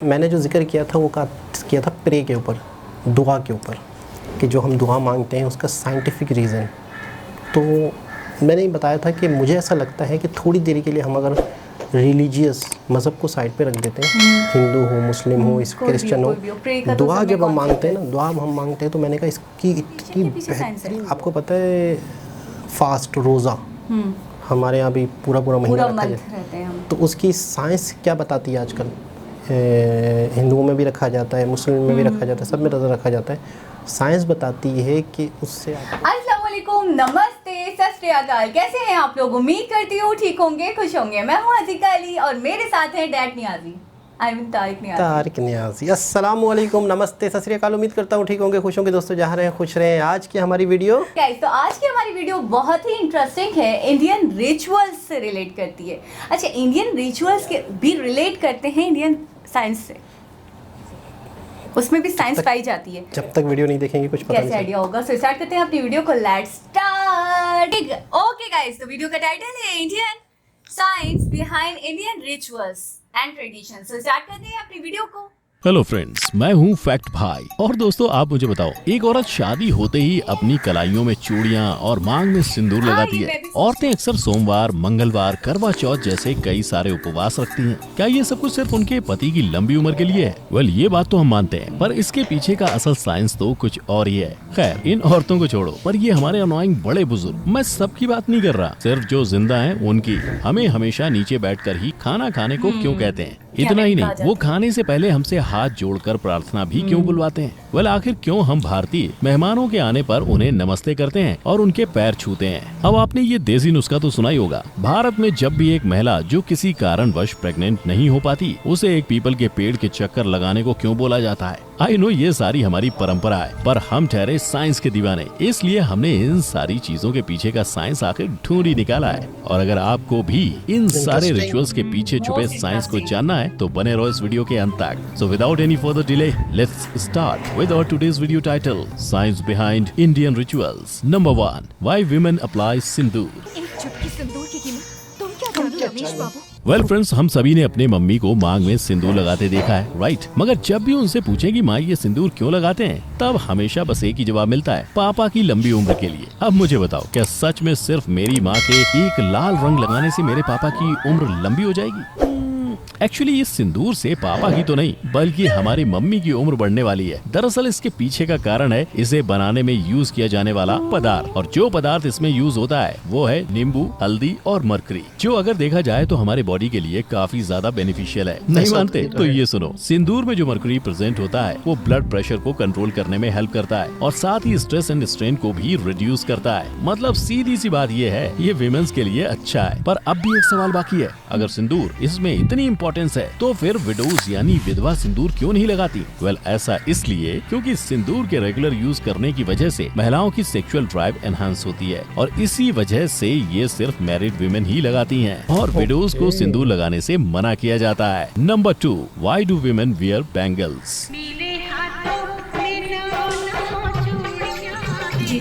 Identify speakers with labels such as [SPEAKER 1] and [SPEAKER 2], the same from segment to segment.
[SPEAKER 1] मैंने जो जिक्र किया था वो किया था प्रे के ऊपर, दुआ के ऊपर, कि जो हम दुआ मांगते हैं उसका साइंटिफिक रीज़न। तो मैंने बताया था कि मुझे ऐसा लगता है कि थोड़ी देर के लिए हम अगर रिलीजियस मज़हब को साइड पे रख देते हैं, हिंदू हो, मुस्लिम हो, क्रिश्चियन हो, दुआ जब हम मांगते हैं ना, दुआ हम मांगते हैं तो मैंने कहा इसकी इतनी बेहतरीन, आपको पता है फास्ट रोज़ा हमारे यहाँ भी पूरा महीना रखा जाता है, तो उसकी साइंस क्या बताती है आजकल? हिंदुओं में भी रखा जाता है, मुस्लिम में भी रखा जाता है, सब में रखा जाता है। साइंस बताती है कि उससे
[SPEAKER 2] अस्सलाम वालेकुम, नमस्ते, सत श्री अकाल। कैसे हैं आप लोग? उम्मीद करती हूँ ठीक होंगे, खुश होंगे। मैं हूँ अज़ीका अली और मेरे साथ हैं डैड नियाजी, तारिक नियाजी। अस्सलाम वालेकुम, नमस्ते, सत श्री अकाल। उम्मीद करता हूँ ठीक होंगे, खुश होंगे। दोस्तों जहाँ रहें खुश रहें। आज की हमारी वीडियो तो आज की हमारी वीडियो बहुत ही इंटरेस्टिंग है, इंडियन रिचुअल्स से रिलेट करती है। अच्छा, इंडियन रिचुअल्स के भी रिलेट करते हैं इंडियन साइंस से, उसमें भी साइंस पाई जाती है।
[SPEAKER 1] जब तक वीडियो नहीं देखेंगे कुछ पता
[SPEAKER 2] कैसे आइडिया होगा। सो स्टार्ट करते हैं अपनी वीडियो को, लेट्स स्टार्ट। ओके गाइस, तो वीडियो का टाइटल है Indian science behind Indian rituals and tradition. So start करते हैं अपनी वीडियो को।
[SPEAKER 3] हेलो फ्रेंड्स, मैं हूं फैक्ट भाई। और दोस्तों आप मुझे बताओ, एक औरत शादी होते ही अपनी कलाइयों में चूड़ियां और मांग में सिंदूर लगाती है। औरतें अक्सर सोमवार, मंगलवार, करवा चौथ जैसे कई सारे उपवास रखती हैं। क्या ये सब कुछ सिर्फ उनके पति की लंबी उम्र के लिए है? वेल, ये बात तो हम मानते हैं, पर इसके पीछे का असल साइंस तो कुछ और ही है। खैर, इन औरतों को छोड़ो, पर ये हमारे अनोइंग बड़े बुजुर्ग, मैं सबकी बात नहीं कर रहा, सिर्फ जो जिंदा है उनकी। हमें हमेशा नीचे बैठकर ही खाना खाने को क्यों कहते हैं? इतना ही नहीं, वो खाने से पहले हमसे हाथ जोड़कर प्रार्थना भी क्यों बुलवाते हैं? वेल, आखिर क्यों हम भारतीय मेहमानों के आने पर उन्हें नमस्ते करते हैं और उनके पैर छूते हैं? अब आपने ये देसी नुस्खा तो सुना ही होगा। भारत में जब भी एक महिला जो किसी कारणवश प्रेग्नेंट नहीं हो पाती, उसे एक पीपल के पेड़ के चक्कर लगाने को क्यों बोला जाता है? आई नो ये सारी हमारी परंपरा है, पर हम ठहरे साइंस के दीवाने, इसलिए हमने इन सारी चीजों के पीछे का साइंस आखिर ढूंढ ही निकाला है। और अगर आपको भी इन सारे रिचुअल्स के पीछे छुपे साइंस को जानना है तो बने रहो इस वीडियो के अंत तक। So without any further delay, let's start with our today's video title, science behind Indian rituals. Number 1, why women apply sindoor.
[SPEAKER 4] एक चुटकी सिंदूर की कीमत तुम क्या जानते हो रमेश बाबू?
[SPEAKER 3] वेल फ्रेंड्स, हम सभी ने अपने मम्मी को मांग में सिंदूर लगाते देखा है, राइट? मगर जब भी उनसे पूछे कि माँ ये सिंदूर क्यों लगाते हैं, तब हमेशा बस एक ही जवाब मिलता है, पापा की लंबी उम्र के लिए। अब मुझे बताओ, क्या सच में सिर्फ मेरी माँ के एक लाल रंग लगाने से मेरे पापा की उम्र लंबी हो जाएगी? एक्चुअली इस सिंदूर से पापा की तो नहीं, बल्कि हमारी मम्मी की उम्र बढ़ने वाली है। दरअसल इसके पीछे का कारण है इसे बनाने में यूज किया जाने वाला पदार्थ, और जो पदार्थ इसमें यूज होता है वो है नींबू, हल्दी और मरकरी, जो अगर देखा जाए तो हमारे बॉडी के लिए काफी ज्यादा बेनिफिशियल है। नहीं मानते? तो ये सुनो, सिंदूर में जो मरकरी प्रेजेंट होता है वो ब्लड प्रेशर को कंट्रोल करने में हेल्प करता है, और साथ ही स्ट्रेस एंड स्ट्रेन को भी रिड्यूस करता है। मतलब सीधी सी बात ये है, ये विमेंस के लिए अच्छा है। पर अब भी एक सवाल बाकी है, अगर सिंदूर इसमें इतनी इम्पोर्टेंस है तो फिर विडोज यानी विधवा सिंदूर क्यों नहीं लगाती? वेल, ऐसा इसलिए क्योंकि सिंदूर के रेगुलर यूज करने की वजह से महिलाओं की सेक्सुअल ड्राइव एनहांस होती है, और इसी वजह से ये सिर्फ मैरिड विमेन ही लगाती हैं, और विडोज को सिंदूर लगाने से मना किया जाता है। Number 2, why do women wear bangles.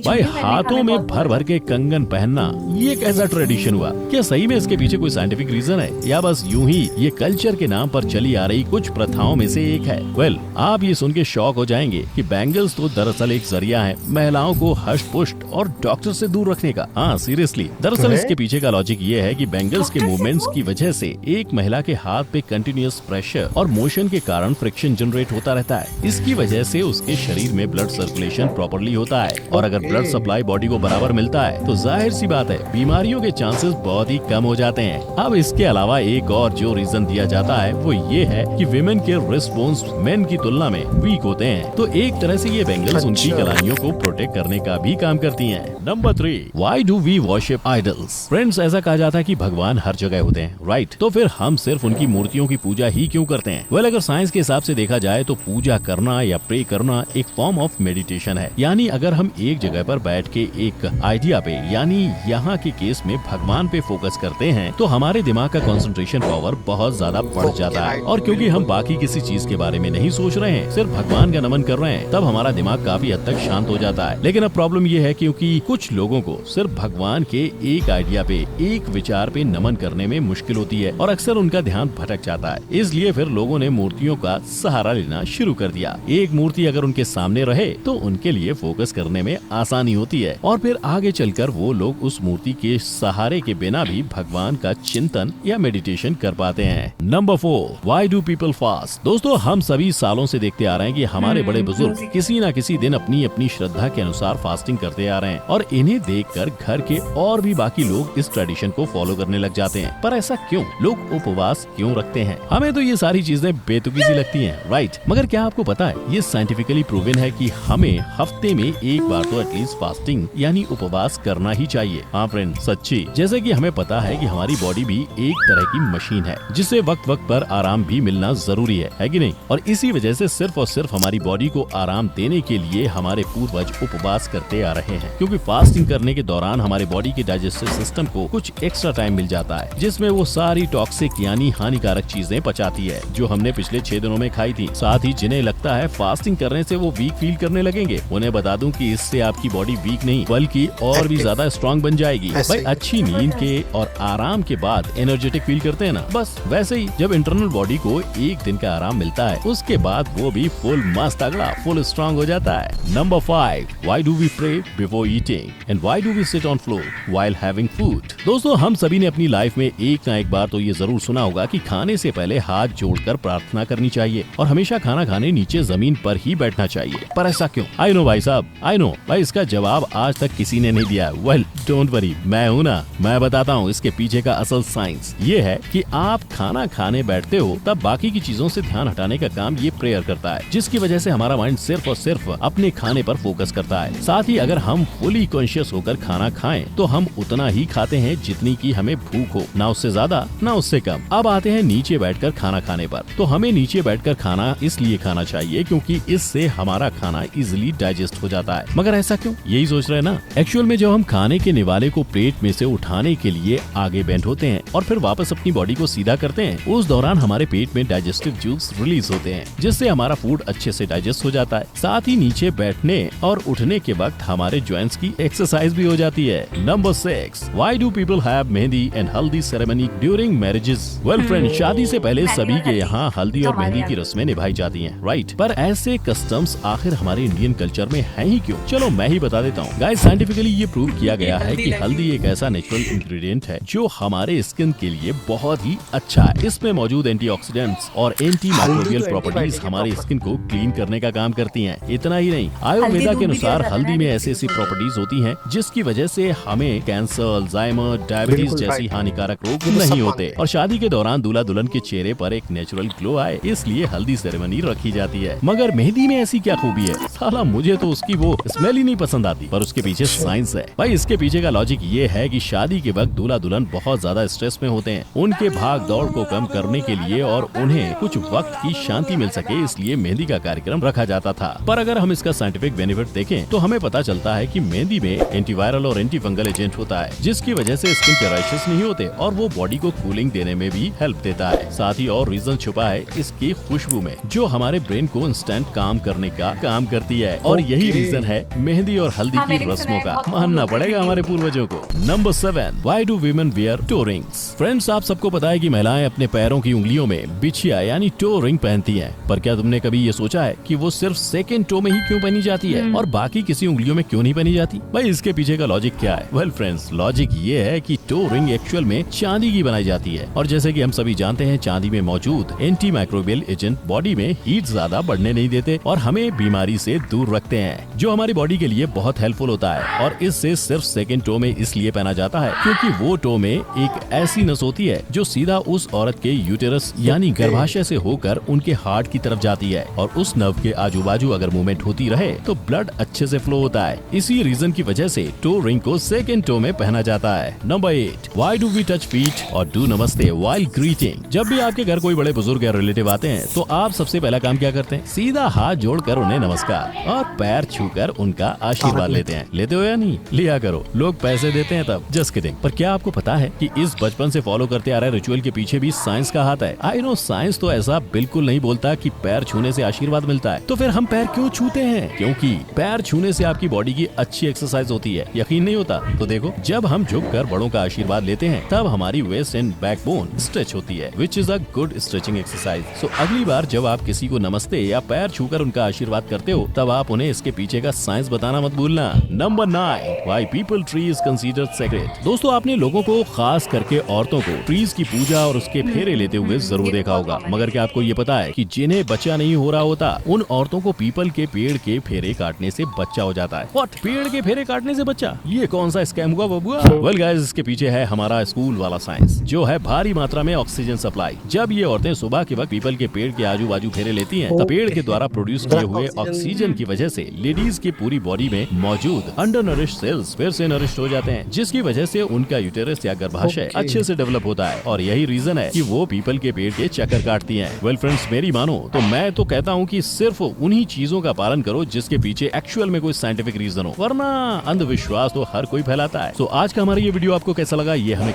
[SPEAKER 3] भाई, हाथों में भर भर के कंगन पहनना ये कैसा ट्रेडिशन हुआ? क्या सही में इसके पीछे कोई साइंटिफिक रीजन है, या बस यूं ही ये कल्चर के नाम पर चली आ रही कुछ प्रथाओं में से एक है? वेल, आप ये सुन के शॉक हो जाएंगे कि बैंगल्स तो दरअसल एक जरिया है महिलाओं को हष्ट पुष्ट और डॉक्टर से दूर रखने का। हाँ, सीरियसली, दरअसल इसके पीछे का लॉजिक ये है कि बैंगल्स के मूवमेंट्स की वजह से एक महिला के हाथ पे कंटिन्यूअस प्रेशर और मोशन के कारण फ्रिक्शन जनरेट होता रहता है। इसकी वजह से उसके शरीर में ब्लड सर्कुलेशन प्रॉपरली होता है, और अगर ब्लड सप्लाई बॉडी को बराबर मिलता है तो जाहिर सी बात है बीमारियों के चांसेस बहुत ही कम हो जाते हैं। अब इसके अलावा एक और जो रीजन दिया जाता है वो ये है कि विमेन के रिस्ट बोन्स मेन की तुलना में वीक होते हैं, तो एक तरह से ये बैंगल्स उनकी कलाइयों को प्रोटेक्ट करने का भी काम करती हैं। Number 3, why do we worship idols. Friends, ऐसा कहा जाता है कि भगवान हर जगह होते हैं, राइट? तो फिर हम सिर्फ उनकी मूर्तियों की पूजा ही क्यों करते हैं? वेल, अगर साइंस के हिसाब से देखा जाए तो पूजा करना या प्रे करना एक फॉर्म ऑफ मेडिटेशन है। यानी अगर हम एक जगह जगह पर बैठ के एक आइडिया पे यानी यहाँ के केस में भगवान पे फोकस करते हैं तो हमारे दिमाग का कंसंट्रेशन पावर बहुत ज्यादा बढ़ जाता है। और क्योंकि हम बाकी किसी चीज के बारे में नहीं सोच रहे हैं, सिर्फ भगवान का नमन कर रहे हैं, तब हमारा दिमाग काफी हद तक शांत हो जाता है। लेकिन अब प्रॉब्लम ये है क्योंकि कुछ लोगों को सिर्फ भगवान के एक आइडिया पे, एक विचार पे नमन करने में मुश्किल होती है और अक्सर उनका ध्यान भटक जाता है। इसलिए फिर लोगों ने मूर्तियों का सहारा लेना शुरू कर दिया। एक मूर्ति अगर उनके सामने रहे तो उनके लिए फोकस करने में आसानी होती है और फिर आगे चलकर वो लोग उस मूर्ति के सहारे के बिना भी भगवान का चिंतन या मेडिटेशन कर पाते हैं। Number 4, why do people fast. दोस्तों, हम सभी सालों से देखते आ रहे हैं कि हमारे बड़े बुजुर्ग किसी न किसी दिन अपनी अपनी श्रद्धा के अनुसार फास्टिंग करते आ रहे हैं और इन्हें देखकर घर के और भी बाकी लोग इस ट्रेडिशन को फॉलो करने लग जाते हैं। पर ऐसा क्यों? लोग उपवास क्यों रखते हैं? हमें तो ये सारी चीजें बेतुकी सी लगती हैं, राइट? मगर क्या आपको पता है ये साइंटिफिकली प्रूवन है कि हमें हफ्ते में एक बार तो एटलीस्ट फास्टिंग यानी उपवास करना ही चाहिए। हाँ फ्रेंड, सच्ची। जैसे कि हमें पता है कि हमारी बॉडी भी एक तरह की मशीन है जिसे वक्त वक्त पर आराम भी मिलना जरूरी है कि नहीं? और इसी वजह से सिर्फ और सिर्फ हमारी बॉडी को आराम देने के लिए हमारे पूर्वज उपवास करते आ रहे हैं, क्योंकि फास्टिंग करने के दौरान हमारे बॉडी के डाइजेस्टिव सिस्टम को कुछ एक्स्ट्रा टाइम मिल जाता है जिसमें वो सारी टॉक्सिक यानी हानिकारक चीजें पचाती है जो हमने पिछले 6 दिनों में खाई थी। साथ ही जिन्हें लगता है फास्टिंग करने से वो वीक फील करने लगेंगे, उन्हें बता दूं कि इससे आपकी बॉडी वीक नहीं बल्कि और भी ज्यादा स्ट्रॉन्ग बन जाएगी। भाई अच्छी नींद के और आराम के बाद एनर्जेटिक फील करते हैं ना, बस वैसे ही जब इंटरनल बॉडी को एक दिन का आराम मिलता है उसके बाद वो भी फुल मस्त तगड़ा फुल स्ट्रॉन्ग हो जाता है। Number 5, why do we pray before eating and why do we sit on floor while having food. दोस्तों, हम सभी ने अपनी लाइफ में एक ना एक बार तो ये जरूर सुना होगा कि खाने से पहले हाथ जोड़कर प्रार्थना करनी चाहिए और हमेशा खाना खाने नीचे जमीन पर ही बैठना चाहिए। पर ऐसा क्यों? आई नो भाई साहब, आई नो भाई, इसका जवाब आज तक किसी ने नहीं दिया। वेल डोंट वरी, मैं हूँ ना, मैं बताता हूँ इसके पीछे का असल साइंस। ये है कि आप खाना खाने बैठते हो तब बाकी की चीजों से ध्यान हटाने का काम ये प्रेयर करता है, जिसकी वजह से हमारा माइंड सिर्फ और सिर्फ अपने खाने पर फोकस करता है। साथ ही अगर हम फुली कॉन्शियस होकर खाना खाएं तो हम उतना ही खाते हैं जितनी की हमें भूख हो, ना उससे ज्यादा ना उससे कम। अब आते हैं नीचे बैठकर खाना खाने पर। तो हमें नीचे बैठकर खाना इसलिए खाना चाहिए क्योंकि इससे हमारा खाना इजिली डाइजेस्ट हो जाता है। मगर ऐसा क्यों? यही सोच रहे हैं ना। एक्चुअल में जब हम खाने के निवाले को प्लेट में से उठाने के लिए आगे बेंड होते हैं और फिर वापस अपनी बॉडी को सीधा करते हैं, उस दौरान हमारे पेट में डाइजेस्टिव जूस रिलीज होते हैं जिससे हमारा फूड अच्छे से डाइजेस्ट हो जाता है। साथ ही नीचे बैठने और उठने के वक्त हमारे जॉइंट्स की एक्सरसाइज भी हो जाती है। Number 6, why do people have mehndi and haldi ceremony during marriages. Well friend, शादी से पहले सभी के यहाँ हल्दी और मेहंदी की रस्में निभाई जाती हैं, राइट? पर ऐसे कस्टम्स आखिर हमारे इंडियन कल्चर में हैं ही क्यों? चलो मैं ही बता देता हूँ। गाइस, साइंटिफिकली ये प्रूव किया गया है कि हल्दी एक ऐसा नेचुरल इंग्रेडिएंट है जो हमारे स्किन के लिए बहुत ही अच्छा है। इसमें मौजूद एंटीऑक्सीडेंट्स और एंटी माइक्रोबियल प्रॉपर्टीज हमारे स्किन को क्लीन करने का काम करती हैं। इतना ही नहीं, आयुर्वेदा के अनुसार हल्दी में ऐसी प्रॉपर्टीज होती हैं जिसकी वजह से हमें कैंसर, अल्जाइमर, डायबिटीज जैसी हानिकारक रोग नहीं होते और शादी के दौरान दूल्हा दुल्हन के चेहरे पर एक नेचुरल ग्लो आए, इसलिए हल्दी सेरेमनी रखी जाती है। मगर मेहंदी में ऐसी क्या खूबी है? साला मुझे तो उसकी वो स्मेल ही नहीं पसंद आती। पर उसके पीछे साइंस है भाई। इसके पीछे का लॉजिक ये है कि शादी के वक्त दूल्हा दुल्हन बहुत ज्यादा स्ट्रेस में होते हैं। उनके भाग दौड़ को कम करने के लिए और उन्हें कुछ वक्त की शांति मिल सके, इसलिए मेहंदी का कार्यक्रम रखा जाता था। पर अगर हम इसका साइंटिफिक बेनिफिट देखें तो हमें पता चलता है कि मेहंदी में एंटीवायरल और एंटी फंगल एजेंट होता है जिसकी वजह से स्किन के रैशेस नहीं होते और वो बॉडी को कूलिंग देने में भी हेल्प देता है। साथ ही और रीजन छुपा है इसकी खुशबू में जो हमारे ब्रेन को इंस्टेंट काम करने का काम करती है और यही रीजन है मेहंदी और हल्दी की रस्मों का। मानना पड़ेगा हमारे पूर्वजों को। Number 7, why do women wear toe rings. Friends, आप सबको पता है कि महिलाएं अपने पैरों की उंगलियों में बिछिया यानी टो रिंग पहनती हैं। पर क्या तुमने कभी ये सोचा है कि वो सिर्फ सेकंड टो में ही क्यों पहनी जाती है और बाकी किसी उंगलियों में क्यों नहीं पहनी जाती? भाई इसके पीछे का लॉजिक क्या है? वेल फ्रेंड्स, लॉजिक ये है कि टो रिंग एक्चुअल में चांदी की बनाई जाती है और जैसे कि हम सभी जानते हैं चांदी में मौजूद एंटी माइक्रोबियल एजेंट बॉडी में हीट ज्यादा बढ़ने नहीं देते और हमें बीमारी से दूर रखते हैं, जो हमारी बॉडी के लिए बहुत हेल्पफुल होता है। और इससे सिर्फ सेकंड टो में इसलिए पहना जाता है क्योंकि वो टो में एक ऐसी नस होती है जो सीधा उस औरत के यूटेरस यानी गर्भाशय से होकर उनके हार्ट की तरफ जाती है और उस नर्व के आजू बाजू अगर मूवमेंट होती रहे तो ब्लड अच्छे से फ्लो होता है। इसी रीजन की वजह से टो रिंग को सेकंड टो में पहना जाता है। नंबर 8, why do we touch feet और डू नमस्ते व्हाइल ग्रीटिंग। जब भी आपके घर कोई बड़े बुजुर्ग या रिलेटिव आते हैं तो आप सबसे पहला काम क्या करते हैं? सीधा हाथ जोड़कर उन्हें नमस्कार और पैर छूकर उनका आशीर्वाद लेते हैं। लेते हो या नहीं? लिया करो, लोग पैसे देते हैं तब। Just kidding. पर क्या आपको पता है कि इस बचपन से फॉलो करते आ रहे रिचुअल के पीछे भी साइंस का हाथ है? आई नो साइंस तो ऐसा बिल्कुल नहीं बोलता कि पैर छूने से आशीर्वाद मिलता है। तो फिर हम पैर क्यों छूते हैं? क्योंकि पैर छूने से आपकी बॉडी की अच्छी एक्सरसाइज होती है। यकीन नहीं होता तो देखो, जब हम झुककर बड़ों का आशीर्वाद लेते हैं तब हमारी वेस्ट एंड बैकबोन स्ट्रेच होती है, which is a good stretching exercise. सो अगली बार जब आप किसी को नमस्ते या पैर छूकर उनका आशीर्वाद करते हो तब आप उन्हें इसके पीछे का साइंस बताना मत भूलना। Number 9, why people tree is considered sacred. दोस्तों, आपने लोगों को, खास करके औरतों को, ट्रीज की पूजा और उसके फेरे लेते हुए जरूर देखा होगा। मगर क्या आपको ये पता है कि जिन्हें बच्चा नहीं हो रहा होता उन औरतों को पीपल के पेड़ के फेरे काटने से बच्चा हो जाता है? व्हाट? पेड़ के फेरे काटने से बच्चा? ये कौन सा स्कैम हुआ बबुआ? वेल गाइस, इसके पीछे है हमारा स्कूल वाला साइंस, जो है भारी मात्रा में ऑक्सीजन सप्लाई। जब ये औरतें सुबह के वक्त पीपल के पेड़ के आजू बाजू फेरे लेती हैं, तब पेड़ के द्वारा प्रोड्यूस किए हुए ऑक्सीजन की वजह से लेडीज की पूरी बॉडी में मौजूद अंडर नरिश्ड सेल्स फिर से नरिश्ड हो जाते हैं, जिसकी वजह से उनका यूटेरस या गर्भाशय अच्छे से डेवलप होता है। और यही रीजन है कि वो पीपल के पेड़ के चक्कर काटती हैं। वेल फ्रेंड्स, मेरी मानो तो मैं तो कहता हूँ कि सिर्फ उन्हीं चीजों का पालन करो जिसके पीछे एक्चुअल में कोई साइंटिफिक रीजन हो, वरना अंधविश्वास तो हर कोई फैलाता है। तो आज का हमारा ये वीडियो आपको कैसा लगा ये हमें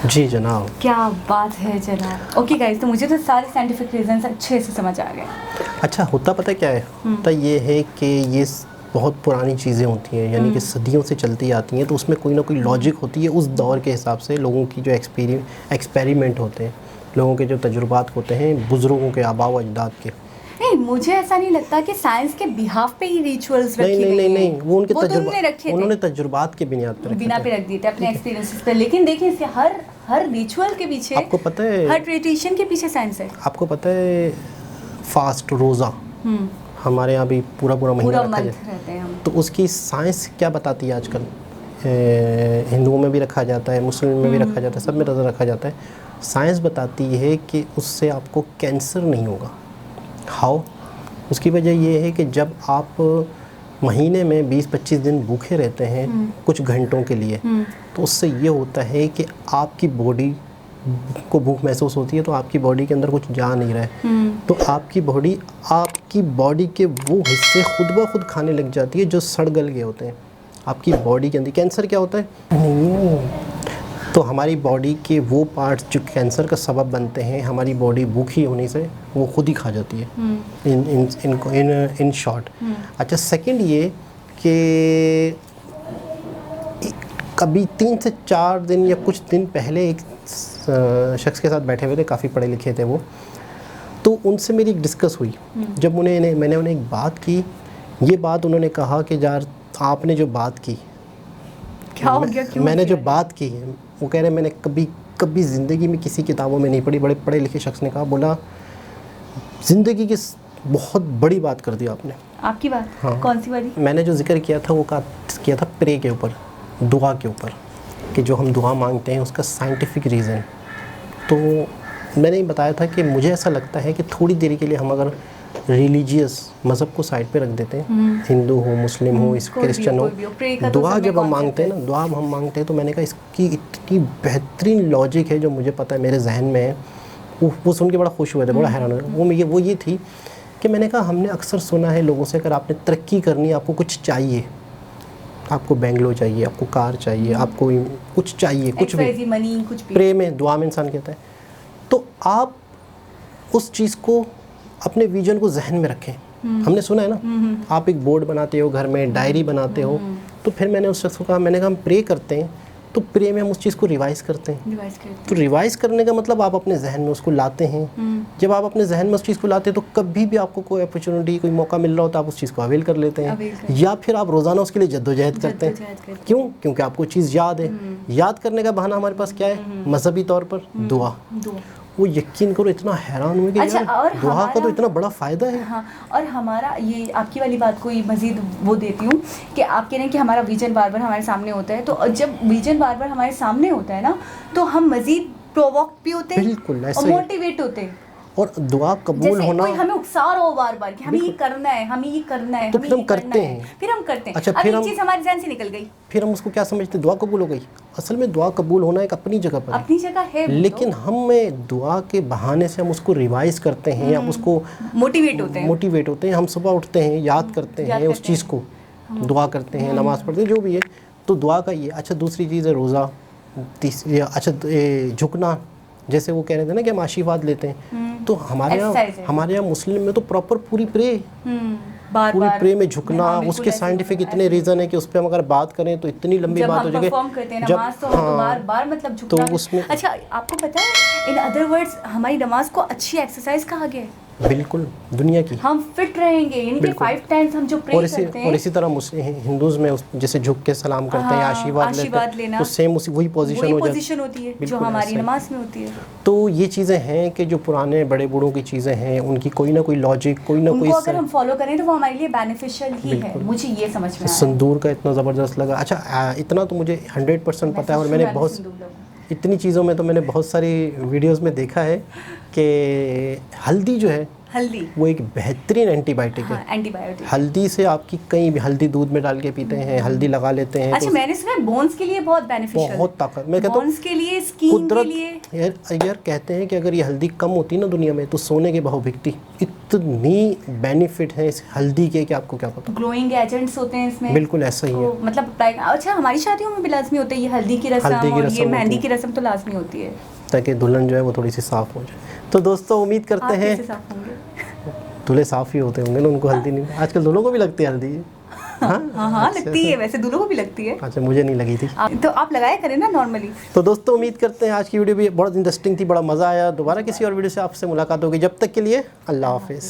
[SPEAKER 1] जी जनाब।
[SPEAKER 2] क्या बात है जनाब। ओके गाइस, तो मुझे तो सारे साइंटिफिक रीजंस अच्छे से समझ आ गए।
[SPEAKER 1] अच्छा, होता पता क्या है? होता ये है कि ये बहुत पुरानी चीज़ें होती हैं, यानी कि सदियों से चलती आती हैं, तो उसमें कोई ना कोई लॉजिक होती है उस दौर के हिसाब से। लोगों की जो एक्सपेरिमेंट होते हैं, लोगों के जो तजुर्बात होते हैं, बुज़ुर्गों के, आबा व अजदाद के।
[SPEAKER 2] नहीं, मुझे ऐसा नहीं लगता कि साइंस के बिहाफ पे ही रिचुअल्स रखे गए हैं।
[SPEAKER 1] नहीं, वो उनके
[SPEAKER 2] उन्होंने
[SPEAKER 1] तजुर्बात के बिना पे
[SPEAKER 2] रख दिए थे, अपने एक्सपीरियंसेस पे। लेकिन देखिए, इसके हर रिचुअल के पीछे,
[SPEAKER 1] आपको पता है,
[SPEAKER 2] हर ट्रेडिशन के पीछे साइंस है।
[SPEAKER 1] आपको पता है, फास्ट रोज़ा हमारे यहाँ भी पूरा महीना रखा जाता है, तो उसकी साइंस क्या बताती है? आजकल हिंदुओं में भी रखा जाता है, मुस्लिम में भी रखा जाता है, सब में रोज़ा रखा जाता है। साइंस बताती है कि उससे आपको कैंसर नहीं होगा। हाउ? उसकी वजह ये है कि जब आप महीने में 20-25 दिन भूखे रहते हैं कुछ घंटों के लिए, तो उससे ये होता है कि आपकी बॉडी को भूख महसूस होती है, तो आपकी बॉडी के अंदर कुछ जा नहीं रहा है, तो आपकी बॉडी के वो हिस्से खुद ब खुद खाने लग जाती है जो सड़ गल गए होते हैं आपकी बॉडी के अंदर। कैंसर क्या होता है? तो हमारी बॉडी के वो पार्ट्स जो कैंसर का सबब बनते हैं, हमारी बॉडी भूखी होने से वो खुद ही खा जाती है इन शॉर्ट। अच्छा, सेकंड ये कि कभी 3 से 4 दिन या कुछ दिन पहले एक शख्स के साथ बैठे हुए थे, काफ़ी पढ़े लिखे थे वो, तो उनसे मेरी एक डिस्कस हुई। जब मैंने उन्हें एक बात की, ये बात उन्होंने कहा कि यार आपने जो बात की,
[SPEAKER 2] क्या हो गया? क्यों
[SPEAKER 1] मैंने जो बात की है, वो कह रहे मैंने कभी ज़िंदगी में किसी किताबों में नहीं पढ़ी। बड़े पढ़े लिखे शख्स ने कहा, बोला ज़िंदगी की बहुत बड़ी बात कर दी आपने।
[SPEAKER 2] आपकी बात?
[SPEAKER 1] हाँ।
[SPEAKER 2] कौन सी वाली?
[SPEAKER 1] मैंने जो जिक्र किया था वो किया था प्रे के ऊपर, दुआ के ऊपर, कि जो हम दुआ मांगते हैं उसका साइंटिफिक रीज़न। तो मैंने ये बताया था कि मुझे ऐसा लगता है कि थोड़ी देरी के लिए हम अगर रिलीजियस मज़हब को साइड पे रख देते हैं, हिंदू हो, मुस्लिम हो, क्रिश्चियन हो, दुआ जब हम मांगते हैं ना, दुआ हम मांगते हैं, तो मैंने कहा इसकी इतनी बेहतरीन लॉजिक है जो मुझे पता है, मेरे जहन में है। वो सुन के बड़ा खुश हुए थे, बड़ा हैरान हुए। वो ये थी कि मैंने कहा हमने अक्सर सुना है लोगों से, अगर आपने तरक्की करनी है, आपको कुछ चाहिए, आपको बेंगलो चाहिए, आपको कार चाहिए, आपको कुछ चाहिए, कुछ भी,
[SPEAKER 2] मनी, कुछ भी,
[SPEAKER 1] प्रे में, दुआ में इंसान कहता है, तो आप उस चीज़ को, अपने विजन को जहन में रखें। हमने सुना है ना, आप एक बोर्ड बनाते हो घर में, डायरी बनाते हो, तो फिर मैंने उस शख्स को कहा, मैंने कहा हम प्रे करते हैं, तो प्रे में हम उस चीज़ को रिवाइज़ करते हैं। तो रिवाइज़ करने का मतलब आप अपने जहन में उसको लाते हैं। जब आप अपने जहन में उस चीज़ को लाते हैं, तो कभी भी आपको कोई अपॉर्चुनिटी, कोई मौका मिल रहा हो, तो आप उस चीज़ को अवेल कर लेते हैं, या फिर आप रोज़ाना उसके लिए जद्दोजहद करते हैं। क्यों? क्योंकि आपको चीज़ याद है। याद करने का बहाना हमारे पास क्या है? मजहबी तौर पर दुआ। वो यकीन करो, इतना हैरान हुए कि
[SPEAKER 2] अच्छा,
[SPEAKER 1] यार दुआ का तो इतना बड़ा फ़ायदा है।
[SPEAKER 2] हाँ, और हमारा ये आपकी वाली बात को मज़ीद वो देती हूँ कि आप कह रहे हैं कि हमारा विजन बार बार हमारे सामने होता है, तो जब विजन बार बार हमारे सामने होता है ना, तो हम मज़ीद प्रोवोक भी होते हैं,
[SPEAKER 1] बिल्कुल
[SPEAKER 2] और मोटिवेट होते हैं।
[SPEAKER 1] और दुआ कबूल होना,
[SPEAKER 2] कोई हमें उकसा रहा हो बार बार कि हमें ये करना है, हमें ये करना है,
[SPEAKER 1] तो फिर हम करते हैं। अच्छा,
[SPEAKER 2] फिर हम चीज़ हमारे ज़हन से निकल गई,
[SPEAKER 1] फिर हम उसको क्या समझते? दुआ कबूल हो गई। असल में दुआ कबूल होना एक अपनी जगह पर
[SPEAKER 2] अपनी जगह है,
[SPEAKER 1] लेकिन हमें दुआ के बहाने से हम उसको रिवाइज करते हैं, हम उसको मोटिवेट होते हैं। हम सुबह उठते हैं, याद करते हैं उस चीज़ को, दुआ करते हैं, नमाज़ पढ़ते हैं, जो भी है, तो दुआ का ये। अच्छा दूसरी चीज़ है रोज़ा, तीसरी अच्छा झुकना, जैसे वो कह रहे थे ना कि हम आशीर्वाद लेते हैं, तो हमारे यहाँ मुस्लिम में तो प्रॉपर पूरी प्रे, पूरी प्रे में झुकना, उसके साइंटिफिक इतने रीज़न है कि उस पर हम अगर बात करें तो इतनी लंबी बात हो जाएगी।
[SPEAKER 2] जब बार मतलब झुकना
[SPEAKER 1] तो उसमें
[SPEAKER 2] अच्छा आपको पता है इन अदर वर्ड्स हमारी नमाज को अच्छी एक्सरसाइज कहा गया है।
[SPEAKER 1] बिल्कुल दुनिया की
[SPEAKER 2] हम फिट रहेंगे, यानी कि 5 टाइम्स हम जो प्रे करते हैं।
[SPEAKER 1] और इसी तरह हिंदूज़ में जैसे झुक के सलाम करते हैं, आशीर्वाद लेते हैं, तो सेम वही पोजीशन
[SPEAKER 2] होती है जो हमारी नमाज में होती है।
[SPEAKER 1] तो ये चीज़ें हैं कि जो पुराने बड़े बूढ़ों की चीज़ें हैं, उनकी कोई ना कोई लॉजिक, कोई ना कोई,
[SPEAKER 2] अगर हम फॉलो करें तो वो हमारे लिए बेनिफिशियल ही है। मुझे ये समझ में आया
[SPEAKER 1] संदूर का इतना ज़बरदस्त लगा। अच्छा इतना तो मुझे 100% पता है, और मैंने इतनी चीज़ों में तो मैंने बहुत सारी वीडियोस में देखा है कि हल्दी जो है,
[SPEAKER 2] हल्दी
[SPEAKER 1] वो एक बेहतरीन एंटीबायोटिक है।
[SPEAKER 2] एंटीबायोटिक
[SPEAKER 1] हल्दी से आपकी कई हल्दी दूद में डाल के पीते हैं, हल्दी लगा लेते हैं।
[SPEAKER 2] अच्छा तो मैंने सुना है बोन्स के लिए बहुत बेनिफिशियल,
[SPEAKER 1] बहुत ताकत, मैं कहता हूँ
[SPEAKER 2] बोन्स के लिए, स्किन के लिए।
[SPEAKER 1] यार कहते हैं कि अगर ये हल्दी कम होती ना दुनिया में तो सोने के भाव बिकती। इतनी बेनिफिट है इस हल्दी के कि आपको क्या पता।
[SPEAKER 2] ग्लोइंग एजेंट्स होते हैं इसमें।
[SPEAKER 1] बिल्कुल ऐसा ही है,
[SPEAKER 2] मतलब अच्छा हमारी शादियों में भी लाजमी होता है ये हल्दी की रस्म, और ये मेहंदी की रस्म तो लाजमी होती है,
[SPEAKER 1] ताकि दुल्हन जो है वो थोड़ी सी साफ़ हो जाए। तो दोस्तों उम्मीद करते हैं दूल्हे साफ़ ही होते होंगे ना, उनको हल्दी नहीं, आजकल दूल्हों को भी लगती है हल्दी।
[SPEAKER 2] हाँ लगती है, वैसे दूल्हों को भी लगती है।
[SPEAKER 1] अच्छा मुझे नहीं लगी थी।
[SPEAKER 2] तो आप लगाया करें ना नॉर्मली।
[SPEAKER 1] तो दोस्तों उम्मीद करते हैं आज की वीडियो भी बहुत इंटरेस्टिंग थी, बड़ा मज़ा आया। दोबारा किसी और वीडियो से आपसे मुलाकात होगी, जब तक के लिए अल्लाह हाफिज़।